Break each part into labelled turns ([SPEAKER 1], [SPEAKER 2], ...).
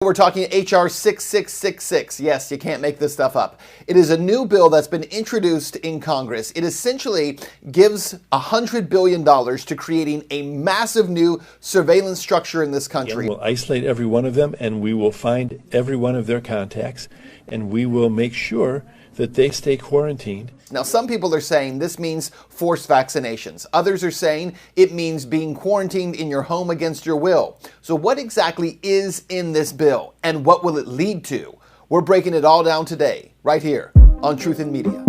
[SPEAKER 1] We're talking H.R. 6666. Yes, you can't make this stuff up. It is a new bill that's been introduced in Congress. It essentially gives $100 billion to creating a massive new surveillance structure in this country.
[SPEAKER 2] We'll isolate every one of them, and we will find every one of their contacts, and we will make sure that they stay quarantined.
[SPEAKER 1] Now, some people are saying this means forced vaccinations. Others are saying it means being quarantined in your home against your will. So what exactly is in this bill, and what will it lead to? We're breaking it all down today, right here on Truth in Media.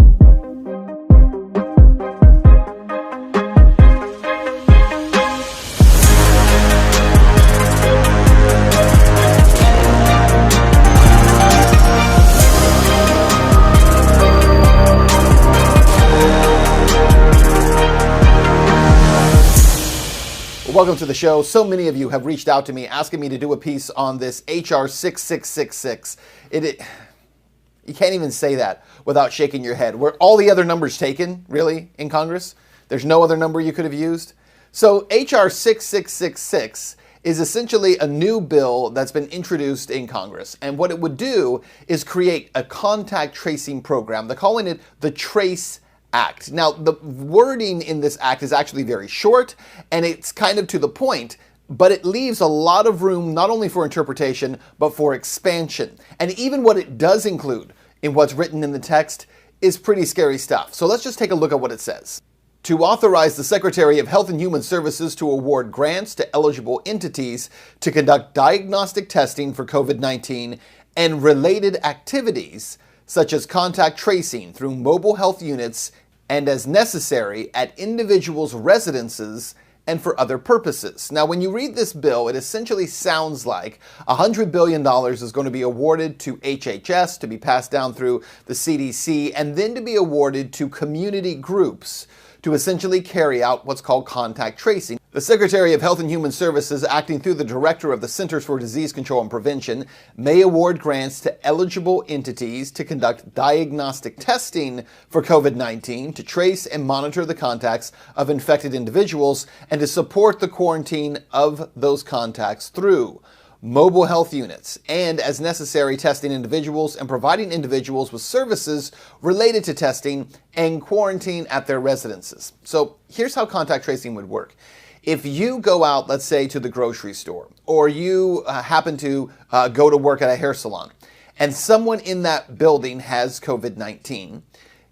[SPEAKER 1] Welcome to the show. So many of you have reached out to me asking me to do a piece on this H.R. 6666. You can't even say that without shaking your head. Were all the other numbers taken, really, in Congress? There's no other number you could have used? So H.R. 6666 is essentially a new bill that's been introduced in Congress. And what it would do is create a contact tracing program. They're calling it the Trace Act. Now, the wording in this act is actually very short, and it's kind of to the point, but it leaves a lot of room not only for interpretation, but for expansion. And even what it does include in what's written in the text is pretty scary stuff. So let's just take a look at what it says. To authorize the Secretary of Health and Human Services to award grants to eligible entities to conduct diagnostic testing for COVID-19 and related activities, such as contact tracing through mobile health units and as necessary at individuals' residences and for other purposes. Now, when you read this bill, it essentially sounds like $100 billion is going to be awarded to HHS, to be passed down through the CDC, and then to be awarded to community groups to essentially carry out what's called contact tracing. The Secretary of Health and Human Services, acting through the Director of the Centers for Disease Control and Prevention, may award grants to eligible entities to conduct diagnostic testing for COVID-19, to trace and monitor the contacts of infected individuals, and to support the quarantine of those contacts through mobile health units, and as necessary testing individuals and providing individuals with services related to testing and quarantine at their residences. So here's how contact tracing would work. If you go out, let's say, to the grocery store, or you happen to go to work at a hair salon, and someone in that building has COVID-19,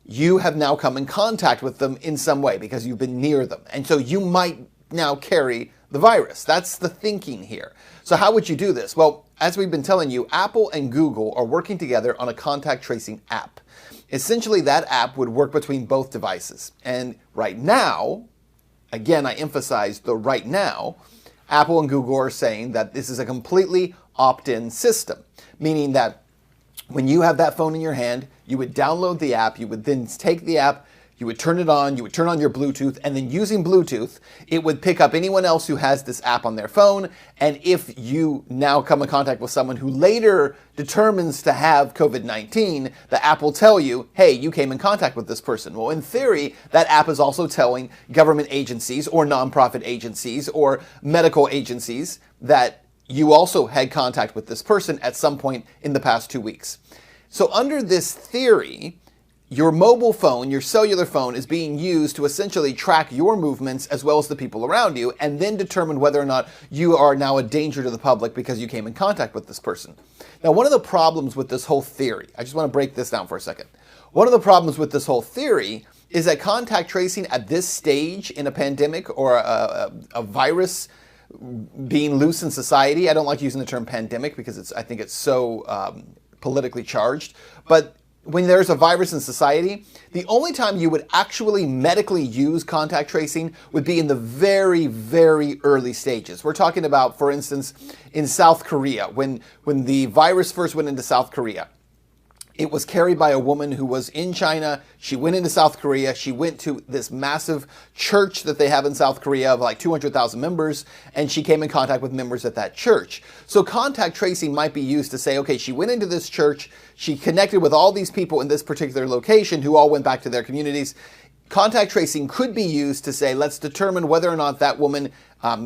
[SPEAKER 1] you have now come in contact with them in some way because you've been near them. And so you might now carry the virus. That's the thinking here. So how would you do this? Well, as we've been telling you, Apple and Google are working together on a contact tracing app. Essentially, that app would work between both devices. And right now, again, I emphasize the right now, Apple and Google are saying that this is a completely opt-in system, meaning that when you have that phone in your hand, you would download the app, you would then take the app, you would turn it on, you would turn on your Bluetooth, and then using Bluetooth, it would pick up anyone else who has this app on their phone. And if you now come in contact with someone who later determines to have COVID-19, the app will tell you, hey, you came in contact with this person. Well, in theory, that app is also telling government agencies or nonprofit agencies or medical agencies that you also had contact with this person at some point in the past 2 weeks. So under this theory, your mobile phone, your cellular phone, is being used to essentially track your movements as well as the people around you, and then determine whether or not you are now a danger to the public because you came in contact with this person. Now, one of the problems with this whole theory, I just want to break this down for a second. One of the problems with this whole theory is that contact tracing at this stage in a pandemic or a virus being loose in society, I don't like using the term pandemic because I think it's so politically charged, but when there's a virus in society, the only time you would actually medically use contact tracing would be in the very, very early stages. We're talking about, for instance, in South Korea, when the virus first went into South Korea. It was carried by a woman who was in China. She went into South Korea. She went to this massive church that they have in South Korea of like 200,000 members, and she came in contact with members at that church. So contact tracing might be used to say, okay, she went into this church. She connected with all these people in this particular location who all went back to their communities. Contact tracing could be used to say, let's determine whether or not that woman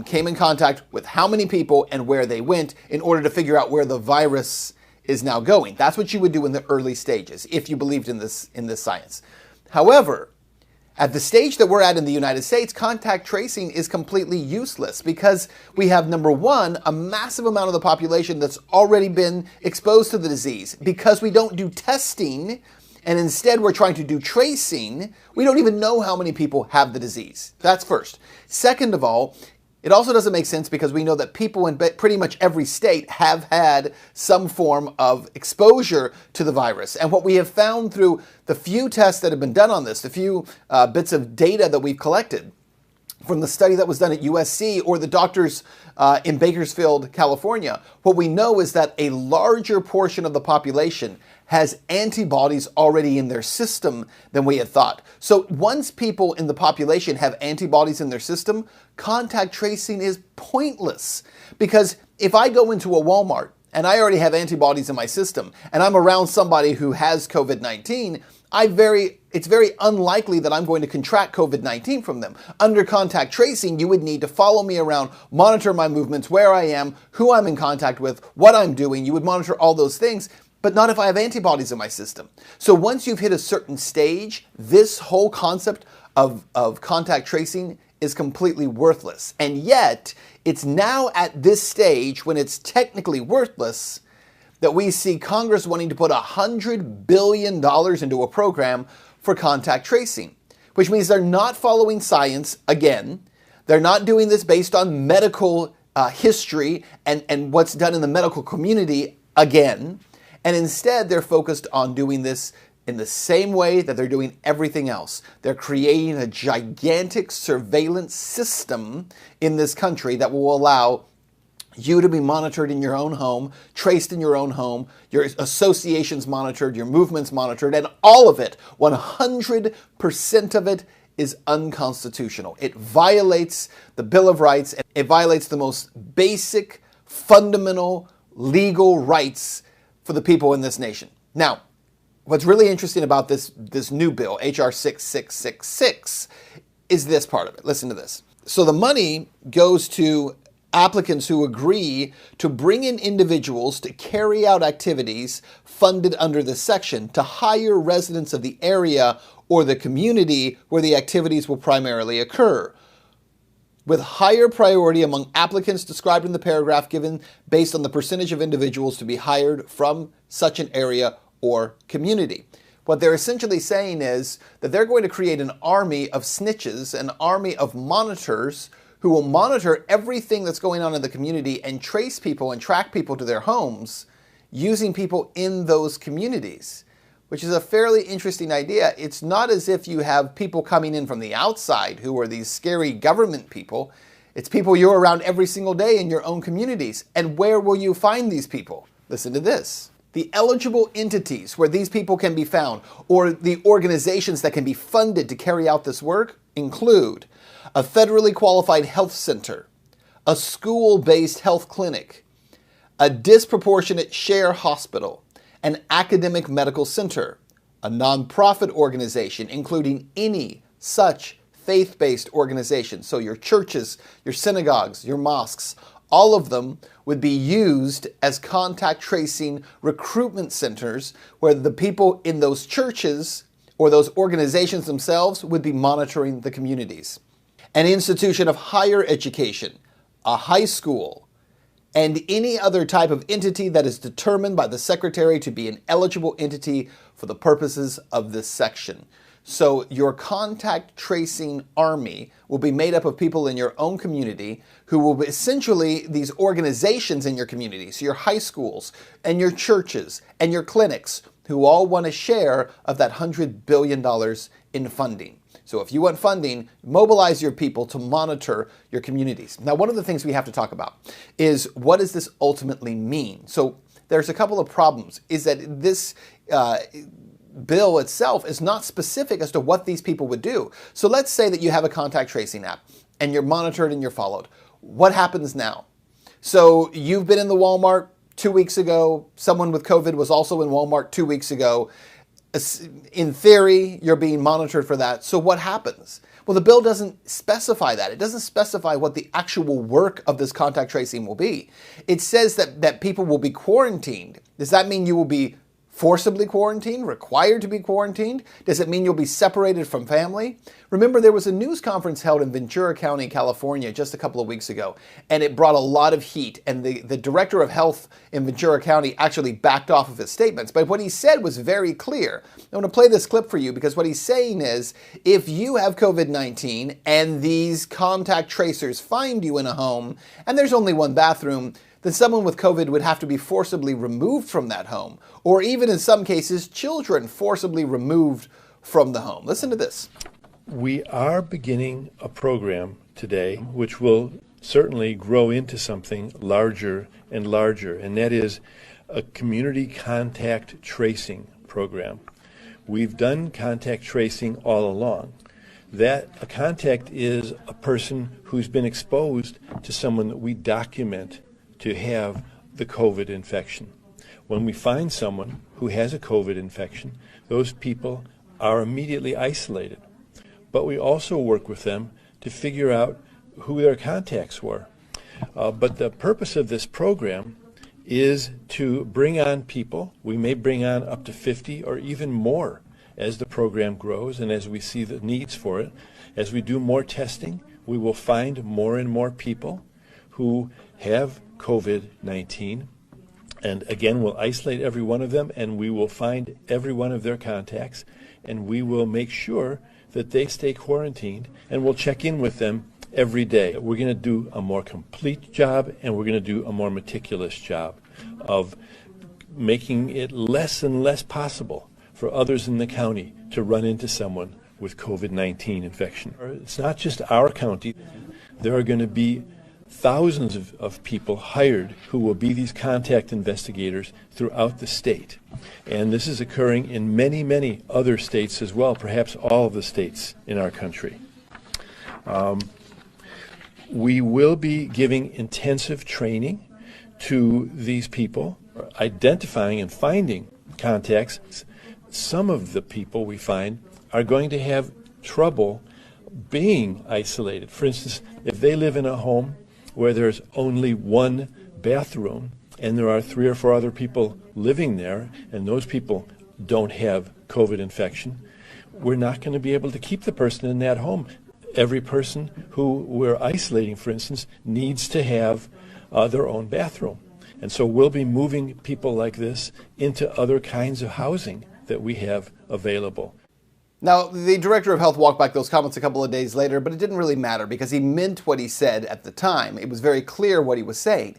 [SPEAKER 1] came in contact with how many people and where they went in order to figure out where the virus is now going. That's what you would do in the early stages if you believed in this science. However, at the stage that we're at in the United States, contact tracing is completely useless because we have, number one, a massive amount of the population that's already been exposed to the disease. Because we don't do testing and instead we're trying to do tracing, we don't even know how many people have the disease. That's first. Second of all, it also doesn't make sense because we know that people in pretty much every state have had some form of exposure to the virus. And what we have found through the few tests that have been done on this, the few bits of data that we've collected from the study that was done at USC or the doctors in Bakersfield, California, what we know is that a larger portion of the population has antibodies already in their system than we had thought. So once people in the population have antibodies in their system, contact tracing is pointless. Because if I go into a Walmart and I already have antibodies in my system and I'm around somebody who has COVID-19, it's very unlikely that I'm going to contract COVID-19 from them. Under contact tracing, you would need to follow me around, monitor my movements, where I am, who I'm in contact with, what I'm doing. You would monitor all those things, but not if I have antibodies in my system. So once you've hit a certain stage, this whole concept of contact tracing is completely worthless. And yet, it's now at this stage when it's technically worthless that we see Congress wanting to put $100 billion into a program for contact tracing, which means they're not following science again. They're not doing this based on medical history and what's done in the medical community again. And instead, they're focused on doing this in the same way that they're doing everything else. They're creating a gigantic surveillance system in this country that will allow you to be monitored in your own home, traced in your own home, your associations monitored, your movements monitored, and all of it, 100% of it, is unconstitutional. It violates the Bill of Rights. It violates the most basic, fundamental legal rights for the people in this nation. Now, what's really interesting about this new bill, H.R. 6666, is this part of it. Listen to this. So the money goes to applicants who agree to bring in individuals to carry out activities funded under this section to hire residents of the area or the community where the activities will primarily occur, with higher priority among applicants described in the paragraph given based on the percentage of individuals to be hired from such an area or community. What they're essentially saying is that they're going to create an army of snitches, an army of monitors who will monitor everything that's going on in the community and trace people and track people to their homes using people in those communities, which is a fairly interesting idea. It's not as if you have people coming in from the outside who are these scary government people. It's people you're around every single day in your own communities. And where will you find these people? Listen to this. The eligible entities where these people can be found, or the organizations that can be funded to carry out this work, include a federally qualified health center, a school-based health clinic, a disproportionate share hospital, an academic medical center, a nonprofit organization, including any such faith-based organization. So your churches, your synagogues, your mosques, all of them would be used as contact tracing recruitment centers where the people in those churches or those organizations themselves would be monitoring the communities. An institution of higher education, a high school, and any other type of entity that is determined by the Secretary to be an eligible entity for the purposes of this section. So your contact tracing army will be made up of people in your own community who will be essentially these organizations in your community, so your high schools and your churches and your clinics who all want a share of that $100 billion in funding. So if you want funding, mobilize your people to monitor your communities. Now, one of the things we have to talk about is what does this ultimately mean? So there's a couple of problems, is that this bill itself is not specific as to what these people would do. So let's say that you have a contact tracing app and you're monitored and you're followed. What happens now? So you've been in the Walmart 2 weeks ago. Someone with COVID was also in Walmart 2 weeks ago. In theory, you're being monitored for that. So what happens? Well, the bill doesn't specify that. It doesn't specify what the actual work of this contact tracing will be. It says that people will be quarantined. Does that mean you will be forcibly quarantined, required to be quarantined? Does it mean you'll be separated from family? Remember, there was a news conference held in Ventura County, California, just a couple of weeks ago, and it brought a lot of heat, and the director of health in Ventura County actually backed off of his statements. But what he said was very clear. I want to play this clip for you because what he's saying is, if you have COVID-19 and these contact tracers find you in a home, and there's only one bathroom, then someone with COVID would have to be forcibly removed from that home, or even in some cases, children forcibly removed from the home. Listen to this.
[SPEAKER 2] We are beginning a program today which will certainly grow into something larger and larger, and that is a community contact tracing program. We've done contact tracing all along. That a contact is a person who's been exposed to someone that we document to have the COVID infection. When we find someone who has a COVID infection, those people are immediately isolated. But we also work with them to figure out who their contacts were. But the purpose of this program is to bring on people. We may bring on up to 50 or even more as the program grows and as we see the needs for it. As we do more testing, we will find more and more people who have COVID-19, and again, we'll isolate every one of them, and we will find every one of their contacts, and we will make sure that they stay quarantined, and we'll check in with them every day. We're going to do a more complete job, and we're going to do a more meticulous job of making it less and less possible for others in the county to run into someone with COVID-19 infection. It's not just our county. There are going to be thousands of people hired who will be these contact investigators throughout the state. And this is occurring in many, many other states as well, perhaps all of the states in our country. We will be giving intensive training to these people, identifying and finding contacts. Some of the people we find are going to have trouble being isolated. For instance, if they live in a home where there's only one bathroom and there are 3 or 4 other people living there and those people don't have COVID infection, we're not going to be able to keep the person in that home. Every person who we're isolating, for instance, needs to have their own bathroom. And so we'll be moving people like this into other kinds of housing that we have available.
[SPEAKER 1] Now, the director of health walked back those comments a couple of days later, but it didn't really matter because he meant what he said at the time. It was very clear what he was saying.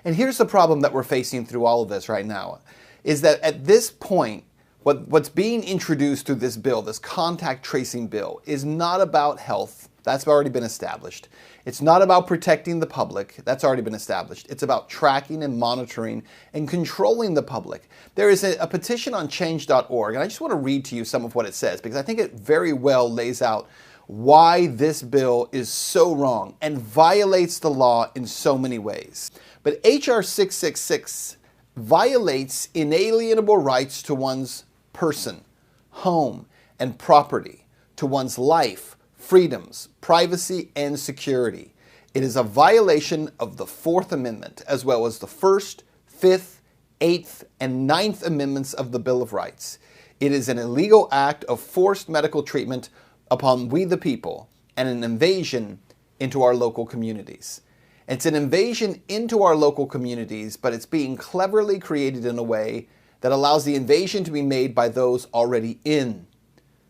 [SPEAKER 1] And here's the problem that we're facing through all of this right now, is that at this point, what's being introduced through this bill, this contact tracing bill, is not about health. That's already been established. It's not about protecting the public. That's already been established. It's about tracking and monitoring and controlling the public. There is a petition on change.org, and I just want to read to you some of what it says because I think it very well lays out why this bill is so wrong and violates the law in so many ways. But H.R. 666 violates inalienable rights to one's person, home, and property, to one's life, freedoms, privacy, and security. It is a violation of the Fourth Amendment, as well as the First, Fifth, Eighth, and Ninth Amendments of the Bill of Rights. It is an illegal act of forced medical treatment upon we the people, and an invasion into our local communities. It's an invasion into our local communities, but it's being cleverly created in a way that allows the invasion to be made by those already in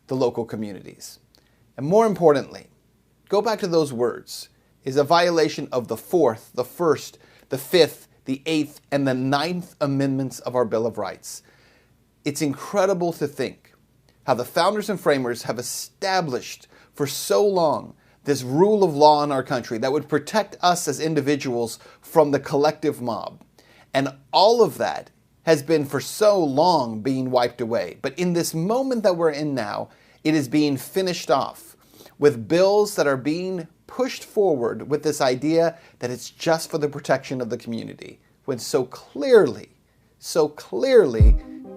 [SPEAKER 1] the local communities. And more importantly, go back to those words, is a violation of the Fourth, the First, the Fifth, the Eighth, and the Ninth Amendments of our Bill of Rights. It's incredible to think how the founders and framers have established for so long this rule of law in our country that would protect us as individuals from the collective mob. And all of that has been for so long being wiped away. But in this moment that we're in now, it is being finished off with bills that are being pushed forward with this idea that it's just for the protection of the community, when so clearly,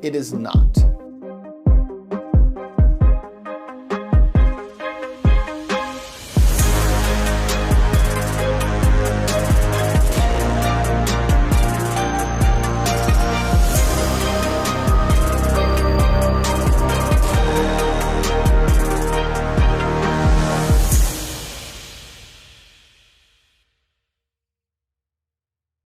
[SPEAKER 1] it is not.